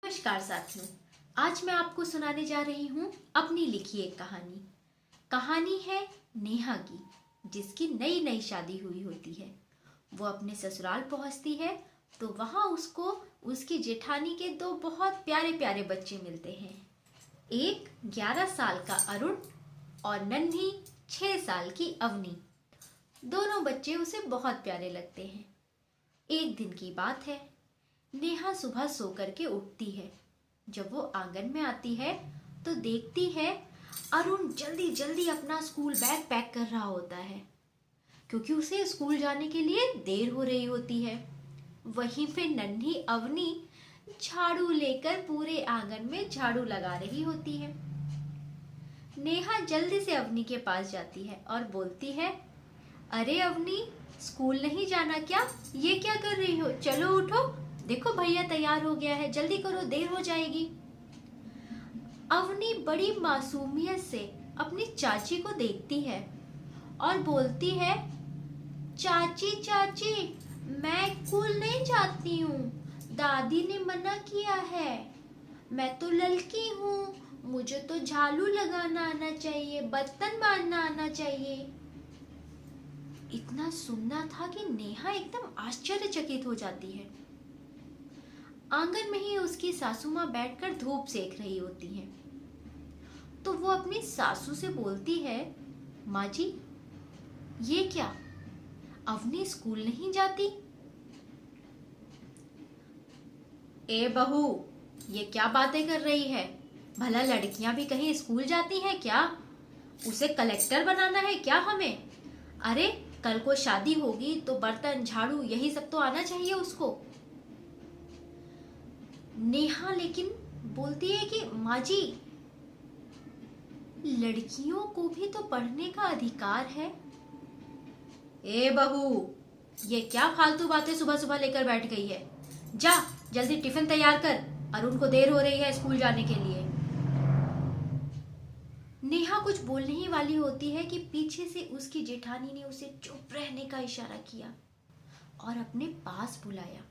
नमस्कार साथियों। आज मैं आपको सुनाने जा रही हूँ अपनी लिखी एक कहानी। कहानी है नेहा की, जिसकी नई नई शादी हुई होती है। वो अपने ससुराल पहुँचती है तो वहाँ उसको उसकी जेठानी के दो बहुत प्यारे प्यारे बच्चे मिलते हैं। एक 11 साल का अरुण और नन्ही 6 साल की अवनी। दोनों बच्चे उसे बहुत प्यारे लगते हैं। एक दिन की बात है, नेहा सुबह सो करके उठती है। जब वो आंगन में आती है तो देखती है अरुण जल्दी जल्दी अपना स्कूल बैग पैक कर रहा होता है, क्योंकि उसे स्कूल जाने के लिए देर हो रही होती है। वहीं पे नन्ही अवनी झाड़ू लेकर पूरे आंगन में झाड़ू लगा रही होती है। नेहा जल्दी से अवनी के पास जाती है और बोलती है, अरे अवनी, स्कूल नहीं जाना क्या? ये क्या कर रही हो? चलो उठो, देखो भैया तैयार हो गया है, जल्दी करो, देर हो जाएगी। अवनी बड़ी मासूमियत से अपनी चाची को देखती है और बोलती है, चाची चाची, मैं स्कूल नहीं जाती हूँ, दादी ने मना किया है। मैं तो लड़की हूँ, मुझे तो झाड़ू लगाना आना चाहिए, बर्तन मारना आना चाहिए। इतना सुनना था कि नेहा एकदम आश्चर्यचकित हो जाती है। आंगन में ही उसकी सासू माँ बैठकर धूप सेक रही होती हैं। तो वो अपनी सासू से बोलती है, माँ जी, ये क्या, अवनी स्कूल नहीं जाती? ए बहू, ये क्या बातें कर रही है? भला लड़कियां भी कहीं स्कूल जाती हैं क्या? उसे कलेक्टर बनाना है क्या हमें? अरे कल को शादी होगी तो बर्तन झाड़ू यही सब तो आना चाहिए उसको। नेहा लेकिन बोलती है कि माँ जी, लड़कियों को भी तो पढ़ने का अधिकार है। ए बहू, ये क्या फालतू बातें सुबह सुबह लेकर बैठ गई है? जा जल्दी टिफिन तैयार कर, अरुण को देर हो रही है स्कूल जाने के लिए। नेहा कुछ बोलने ही वाली होती है कि पीछे से उसकी जेठानी ने उसे चुप रहने का इशारा किया और अपने पास बुलाया।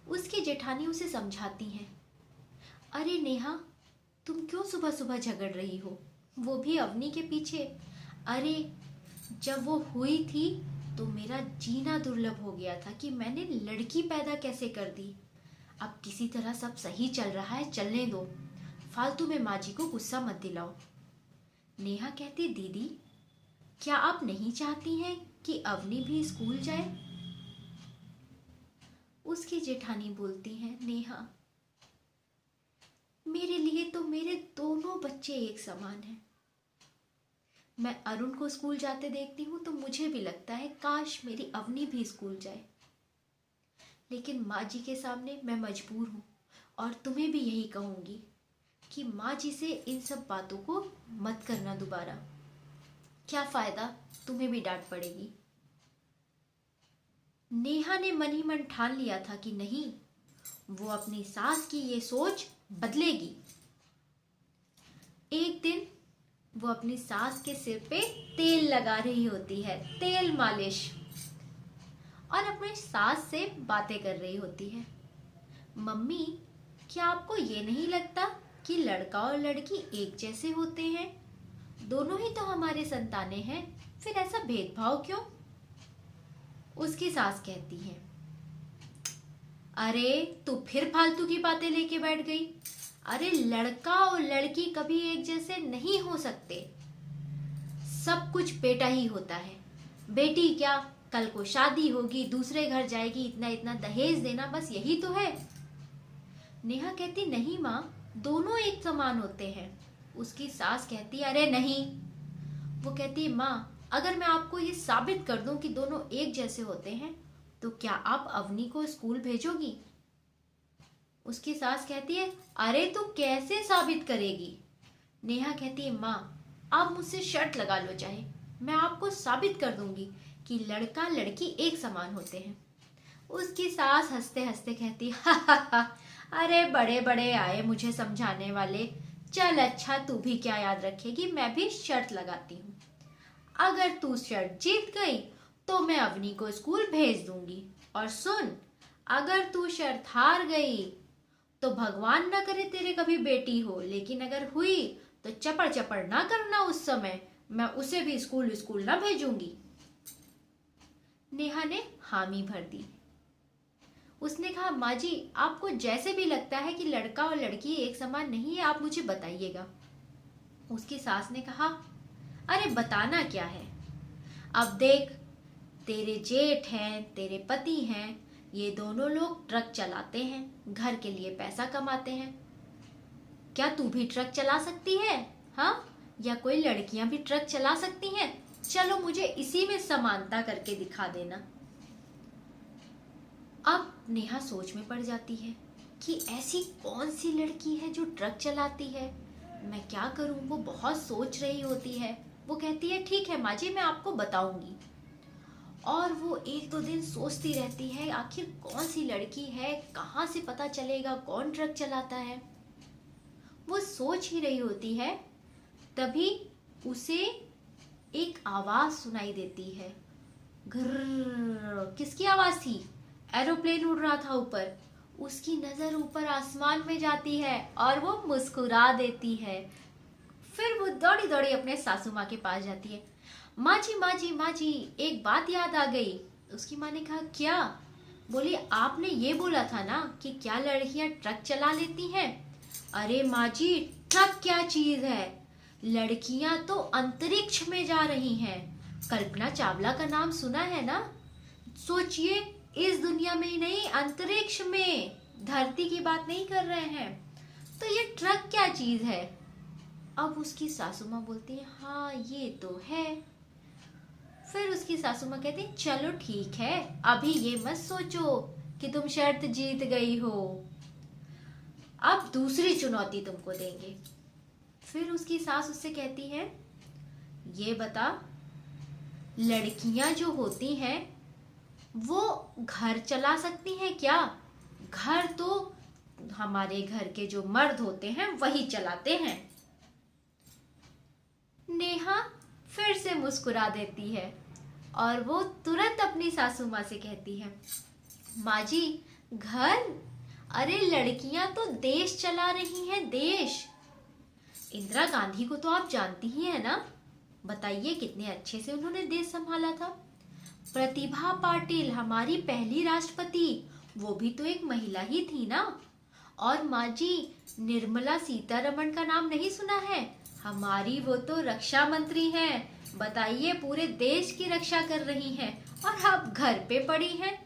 उसकी जेठानी उसे समझाती हैं, अरे नेहा, तुम क्यों सुबह सुबह झगड़ रही हो, वो भी अवनी के पीछे? अरे जब वो हुई थी तो मेरा जीना दुर्लभ हो गया था कि मैंने लड़की पैदा कैसे कर दी। अब किसी तरह सब सही चल रहा है, चलने दो, फालतू में माँ जी को गुस्सा मत दिलाओ। नेहा कहती, दीदी, क्या आप नहीं चाहती हैं कि अवनी भी स्कूल जाए? उसकी जेठानी बोलती है, नेहा, मेरे लिए तो मेरे दोनों बच्चे एक समान हैं। मैं अरुण को स्कूल जाते देखती हूँ तो मुझे भी लगता है काश मेरी अवनी भी स्कूल जाए, लेकिन माँ जी के सामने मैं मजबूर हूँ और तुम्हें भी यही कहूँगी कि माँ जी से इन सब बातों को मत करना दोबारा। क्या फायदा, तुम्हें भी डांट पड़ेगी। नेहा ने मन ही मन ठान लिया था कि नहीं, वो अपनी सास की ये सोच बदलेगी। एक दिन वो अपनी सास के सिर पे तेल लगा रही होती है, तेल मालिश, और अपनी सास से बातें कर रही होती है। मम्मी, क्या आपको ये नहीं लगता कि लड़का और लड़की एक जैसे होते हैं? दोनों ही तो हमारे संतानें हैं, फिर ऐसा भेदभाव क्यों? उसकी सास कहती है, अरे तू फिर फालतू की बातें लेके बैठ गई। अरे लड़का और लड़की कभी एक जैसे नहीं हो सकते, सब कुछ बेटा ही होता है। बेटी क्या, कल को शादी होगी, दूसरे घर जाएगी, इतना इतना दहेज देना, बस यही तो है। नेहा कहती, नहीं माँ, दोनों एक समान होते हैं। उसकी सास कहती, अरे नहीं। वो कहती, माँ, अगर मैं आपको ये साबित कर दूं कि दोनों एक जैसे होते हैं तो क्या आप अवनी को स्कूल भेजोगी? उसकी सास कहती है, अरे तू कैसे साबित करेगी? नेहा कहती है, माँ, आप मुझसे शर्त लगा लो चाहे, मैं आपको साबित कर दूंगी कि लड़का लड़की एक समान होते हैं। उसकी सास हंसते हंसते कहती, हा हा हा, अरे बड़े बड़े आए मुझे समझाने वाले, चल अच्छा, तू भी क्या याद रखेगी, मैं भी शर्त लगाती हूँ। अगर तू शर्त जीत गई तो मैं अवनी को स्कूल भेज दूंगी, और सुन, अगर तू शर्त हार गई तो भगवान ना करे तेरे कभी बेटी हो, लेकिन अगर हुई तो चपड़ चपड़ ना करना उस समय, मैं उसे भी स्कूल स्कूल ना भेजूंगी। नेहा ने हामी भर दी। उसने कहा, माँ जी आपको जैसे भी लगता है कि लड़का और लड़की एक समान नहीं है, आप मुझे बताइएगा। उसकी सास ने कहा, अरे बताना क्या है, अब देख तेरे जेठ हैं, तेरे पति हैं, ये दोनों लोग ट्रक चलाते हैं, घर के लिए पैसा कमाते हैं। क्या तू भी ट्रक चला सकती है? हाँ, या कोई लड़कियां भी ट्रक चला सकती हैं? चलो मुझे इसी में समानता करके दिखा देना। अब नेहा सोच में पड़ जाती है कि ऐसी कौन सी लड़की है जो ट्रक चलाती है, मैं क्या करूं। वो बहुत सोच रही होती है। वो कहती है, ठीक है माँ जी, मैं आपको बताऊंगी। और वो एक दो दिन सोचती रहती है, आखिर कौन सी लड़की है, कहाँ से पता चलेगा कौन ट्रक चलाता है। वो सोच ही रही होती है, तभी उसे एक आवाज सुनाई देती है। घर्र, किसकी आवाज थी? एरोप्लेन उड़ रहा था ऊपर। उसकी नजर ऊपर आसमान में जाती है और वो मुस्कुरा देती है। फिर वो दौड़ी दौड़ी अपने सासू माँ के पास जाती है। माँ जी माँ जी माँ जी, एक बात याद आ गई। उसकी माँ ने कहा, क्या? बोली, आपने ये बोला था ना कि क्या लड़कियां ट्रक चला लेती हैं? अरे माँ जी, ट्रक क्या चीज है, लड़कियां तो अंतरिक्ष में जा रही हैं। कल्पना चावला का नाम सुना है ना? सोचिए, इस दुनिया में ही नहीं, अंतरिक्ष में, धरती की बात नहीं कर रहे हैं। तो ये ट्रक क्या चीज है? अब उसकी सासू माँ बोलती है, हाँ ये तो है। फिर उसकी सासू माँ कहती, चलो ठीक है, अभी ये मत सोचो कि तुम शर्त जीत गई हो, अब दूसरी चुनौती तुमको देंगे। फिर उसकी सास उससे कहती है, ये बता, लड़कियां जो होती हैं वो घर चला सकती हैं क्या? घर तो हमारे घर के जो मर्द होते हैं वही चलाते हैं। नेहा फिर से मुस्कुरा देती है और वो तुरंत अपनी सासू माँ से कहती है, माँ जी, घर? अरे लड़कियां तो देश चला रही हैं, देश। इंदिरा गांधी को तो आप जानती ही है ना? बताइए कितने अच्छे से उन्होंने देश संभाला था। प्रतिभा पाटिल हमारी पहली राष्ट्रपति, वो भी तो एक महिला ही थी ना। और माँ जी, निर्मला सीतारमण का नाम नहीं सुना है? हमारी वो तो रक्षा मंत्री हैं। बताइए, पूरे देश की रक्षा कर रही हैं और आप घर पे पड़ी हैं।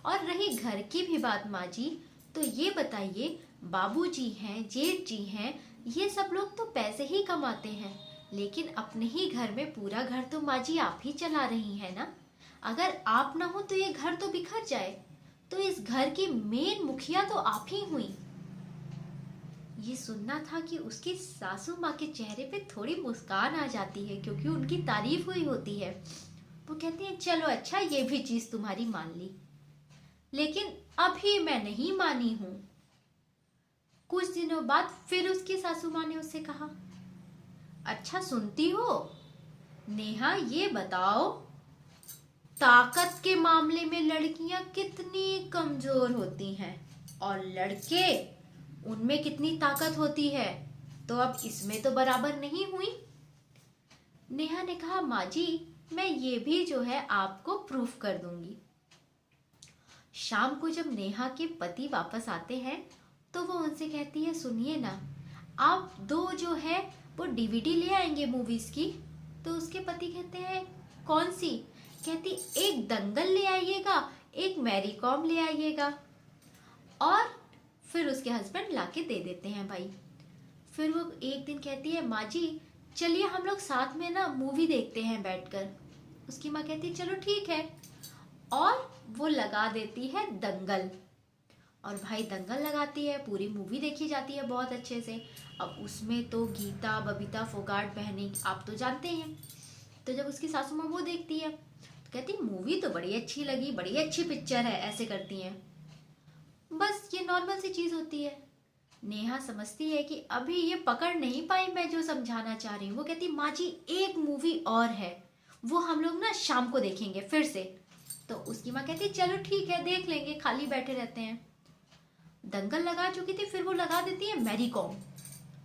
और रही घर की भी बात माँ जी, तो ये बताइए, बाबूजी हैं, जेठ जी हैं, ये सब लोग तो पैसे ही कमाते हैं, लेकिन अपने ही घर में पूरा घर तो माँ जी आप ही चला रही हैं ना। अगर आप ना हो तो ये घर तो बिखर जाए। तो इस घर की मेन मुखिया तो आप ही हुई। ये सुनना था कि उसकी सासू माँ के चेहरे पे थोड़ी मुस्कान आ जाती है, क्योंकि उनकी तारीफ हुई होती है। वो कहती है, चलो अच्छा, ये भी चीज तुम्हारी मान ली, लेकिन अभी मैं नहीं मानी हूं। कुछ दिनों बाद फिर उसकी सासू माँ ने उससे कहा, अच्छा सुनती हो नेहा, ये बताओ, ताकत के मामले में लड़कियां कितनी कमजोर होती हैं और लड़के, उनमें कितनी ताकत होती है, तो अब इसमें तो बराबर नहीं हुई। नेहा ने कहा, माँ जी, मैं ये भी जो है आपको प्रूफ कर दूंगी। शाम को जब नेहा के पति वापस आते हैं तो वो उनसे कहती है, सुनिए ना, आप दो जो है वो डीवीडी ले आएंगे मूवीज की। तो उसके पति कहते हैं, कौन सी? कहती, एक दंगल ले आइएगा, एक मैरी कॉम ले आइएगा। और फिर उसके हस्बैंड लाके दे देते हैं भाई। फिर वो एक दिन कहती है, माँ जी चलिए हम लोग साथ में ना मूवी देखते हैं बैठकर। उसकी माँ कहती है, चलो ठीक है। और वो लगा देती है दंगल। और भाई दंगल लगाती है, पूरी मूवी देखी जाती है बहुत अच्छे से। अब उसमें तो गीता बबीता फोगाट बहनें आप तो जानते हैं। तो जब उसकी सासू माँ वो देखती है तो कहती, मूवी तो बड़ी अच्छी लगी, बड़ी अच्छी पिक्चर है, ऐसे करती हैं। बस ये नॉर्मल सी चीज होती है। नेहा समझती है कि अभी ये पकड़ नहीं पाई मैं जो समझाना चाह रही हूँ। वो कहती, माँ जी एक मूवी और है, वो हम लोग ना शाम को देखेंगे फिर से। तो उसकी माँ कहती, चलो ठीक है, देख लेंगे, खाली बैठे रहते हैं। दंगल लगा चुकी थी, फिर वो लगा देती है मैरी कॉम।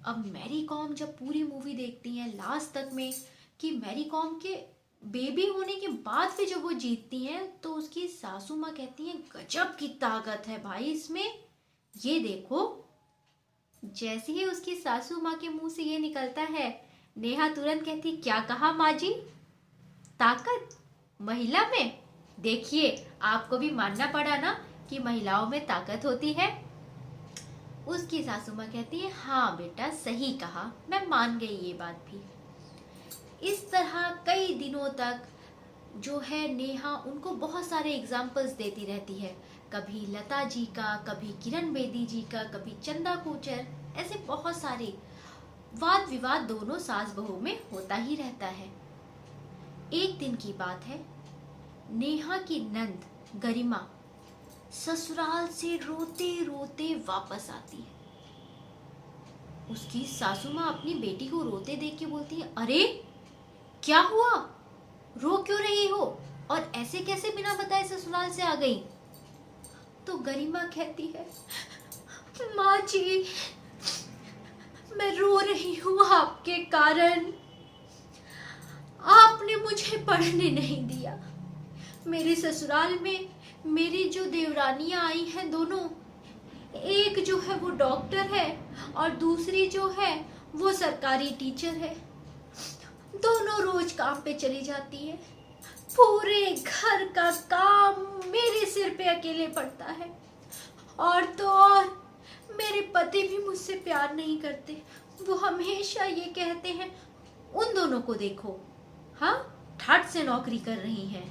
अब मैरी कॉम जब पूरी मूवी देखती हैं लास्ट तक में कि मैरी कॉम के बेबी होने के बाद भी जब वो जीतती हैं तो उसकी सासू माँ कहती हैं गजब की ताकत है भाई इसमें, ये देखो। जैसे ही उसकी सासू माँ के मुंह से ये निकलता है, नेहा तुरंत कहती क्या कहा माँ जी? ताकत महिला में? देखिए आपको भी मानना पड़ा ना कि महिलाओं में ताकत होती है। उसकी सासू माँ कहती है हाँ बेटा सही कहा, मैं मान गई ये बात भी। इस तरह कई दिनों तक जो है नेहा उनको बहुत सारे एग्जाम्पल्स देती रहती है, कभी लता जी का, कभी किरण बेदी जी का, कभी चंदा कोचर, ऐसे बहुत सारे वाद विवाद दोनों सास बहू में होता ही रहता है। एक दिन की बात है, नेहा की नंद गरिमा ससुराल से रोते रोते वापस आती है। उसकी सासू माँ अपनी बेटी को रोते देख के बोलती है अरे क्या हुआ, रो क्यों रही हो, और ऐसे कैसे बिना बताए ससुराल से आ गई? तो गरिमा कहती है माँ जी मैं रो रही हूँ आपके कारण, आपने मुझे पढ़ने नहीं दिया। मेरे ससुराल में मेरी जो देवरानियां आई हैं दोनों, एक जो है वो डॉक्टर है और दूसरी जो है वो सरकारी टीचर है, दोनों रोज काम पे चली जाती है। पूरे घर का काम मेरे सिर पे अकेले पड़ता है, और तो और मेरे पति भी मुझसे प्यार नहीं करते। वो हमेशा ये कहते हैं उन दोनों को देखो, हाँ ठाट से नौकरी कर रही हैं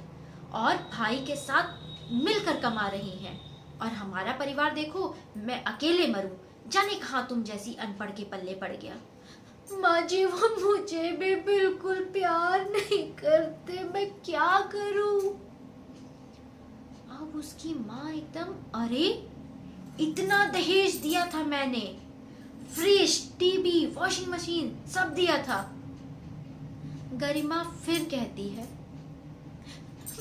और भाई के साथ मिलकर कमा रही हैं, और हमारा परिवार देखो मैं अकेले मरूं, जाने कहाँ तुम जैसी अनपढ़ के पल्ले पड़ गया। माँ जी वो मुझे भी बिल्कुल प्यार नहीं करते, मैं क्या करूं? अब उसकी माँ एकदम अरे इतना दहेज दिया था मैंने, फ्रिज, टीवी, वॉशिंग मशीन सब दिया था। गरिमा फिर कहती है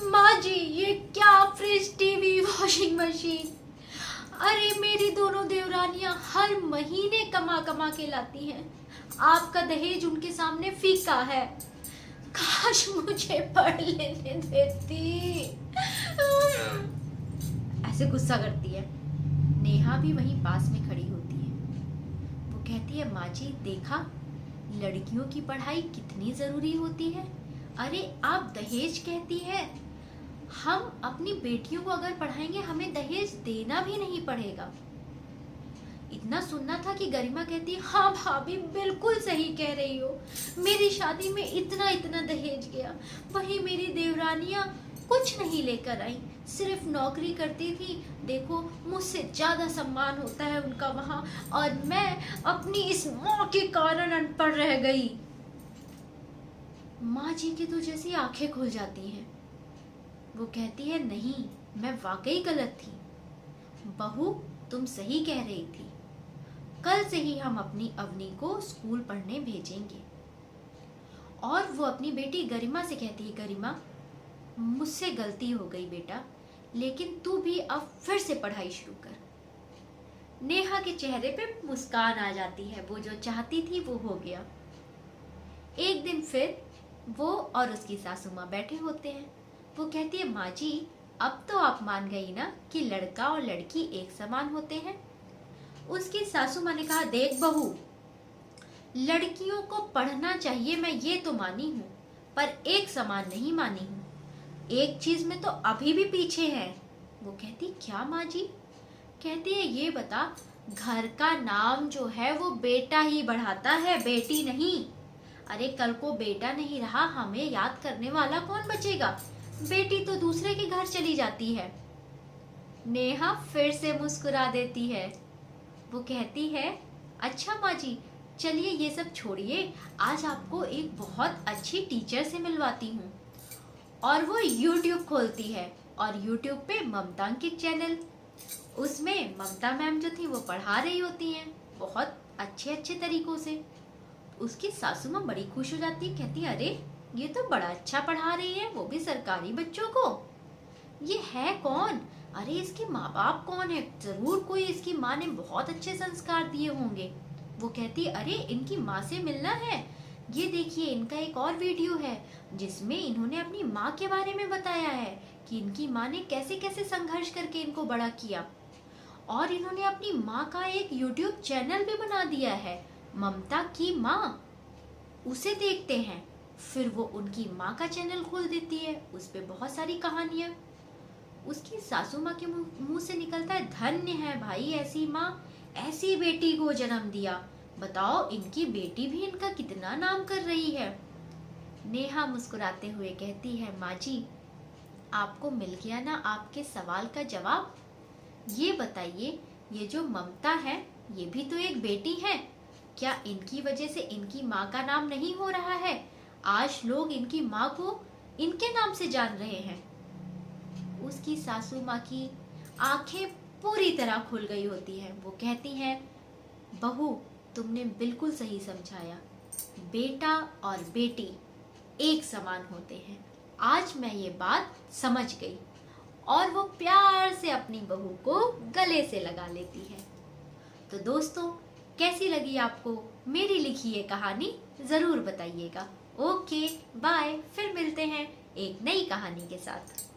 माँ जी ये क्या फ्रिज, टीवी, वॉशिंग मशीन, अरे मेरी दोनों देवरानियां हर महीने कमा कमा के लाती हैं, आपका दहेज उनके सामने फीका है, काश मुझे पढ़ लेने देती। ऐसे गुस्सा करती है। नेहा भी वहीं पास में खड़ी होती है। वो कहती है माँ जी देखा लड़कियों की पढ़ाई कितनी जरूरी होती है, अरे आप दहेज कहती है, हम अपनी बेटियों को अगर पढ़ाएंगे हमें दहेज देना भी नहीं पड़ेगा। इतना सुनना था कि गरिमा कहती है हाँ भाभी बिल्कुल सही कह रही हो, मेरी शादी में इतना इतना दहेज गया, वही मेरी देवरानियां कुछ नहीं लेकर आई, सिर्फ नौकरी करती थी, देखो मुझसे ज्यादा सम्मान होता है उनका वहां, और मैं अपनी इस माँ के कारण अनपढ़ रह गई। माँ जी की तो जैसी आंखें खुल जाती हैं। वो कहती है नहीं मैं वाकई गलत थी, बहू तुम सही कह रही थी, कल से ही हम अपनी अवनी को स्कूल पढ़ने भेजेंगे। और वो अपनी बेटी गरिमा से कहती है गरिमा मुझसे गलती हो गई बेटा, लेकिन तू भी अब फिर से पढ़ाई शुरू कर। नेहा के चेहरे पे मुस्कान आ जाती है, वो जो चाहती थी वो हो गया। एक दिन फिर वो और उसकी सासू माँ बैठे होते हैं। वो कहती है माँ जी अब तो आप मान गई ना कि लड़का और लड़की एक समान होते हैं। उसकी सासू माँ ने कहा देख बहू लड़कियों को पढ़ना चाहिए मैं ये तो मानी हूँ, पर एक समान नहीं मानी हूँ, एक चीज में तो अभी भी पीछे है। वो कहती क्या माँ जी? कहती है ये बता घर का नाम जो है वो बेटा ही बढ़ाता है, बेटी नहीं। अरे कल को बेटा नहीं रहा हमें याद करने वाला कौन बचेगा, बेटी तो दूसरे के घर चली जाती है। नेहा फिर से मुस्कुरा देती है। वो कहती है अच्छा माँ जी चलिए ये सब छोड़िए, आज आपको एक बहुत अच्छी टीचर से मिलवाती हूँ। और वो YouTube खोलती है और YouTube पे ममता अंकित चैनल, उसमें ममता मैम जो थी वो पढ़ा रही होती हैं बहुत अच्छे अच्छे तरीकों से। उसकी सासू माँ बड़ी खुश हो जाती है, कहती है अरे ये तो बड़ा अच्छा पढ़ा रही है, वो भी सरकारी बच्चों को। ये है कौन? अरे इसके माँ बाप कौन है? जरूर कोई इसकी माँ ने बहुत अच्छे संस्कार दिए होंगे। वो कहती, अरे इनकी माँ से मिलना है। ये देखिए, इनका एक और वीडियो है जिसमें इन्होंने अपनी माँ के बारे में बताया है कि इनकी माँ ने कैसे कैसे संघर्ष करके इनको बड़ा किया। और इन्होंने अपनी माँ का एक YouTube चैनल भी बना दिया है, ममता की माँ। उसे देखते हैं। फिर वो उनकी माँ का चैनल खोल देती है, उस पे बहुत सारी कहानियां। उसकी सासू माँ के मुंह से निकलता है, धन्य है भाई ऐसी माँ, ऐसी बेटी को जन्म दिया। बताओ इनकी बेटी भी इनका कितना नाम कर रही है। नेहा मुस्कुराते हुए कहती है, माँ जी आपको मिल गया ना आपके सवाल का जवाब। ये बताइए, ये जो ममता है ये भी तो एक बेटी है। क्या इनकी वजह से इनकी माँ का नाम नहीं हो रहा है? आज लोग इनकी माँ को इनके नाम से जान रहे हैं। उसकी सासू माँ की आंखें पूरी तरह खुल गई होती हैं। वो कहती हैं, बहू तुमने बिल्कुल सही समझाया, बेटा और बेटी एक समान होते हैं। आज मैं ये बात समझ गई। और वो प्यार से अपनी बहू को गले से लगा लेती है। तो दोस्तों, कैसी लगी आपको मेरी लिखी ये कहानी? जरूर बताइएगा। ओके बाय, फिर मिलते हैं एक नई कहानी के साथ।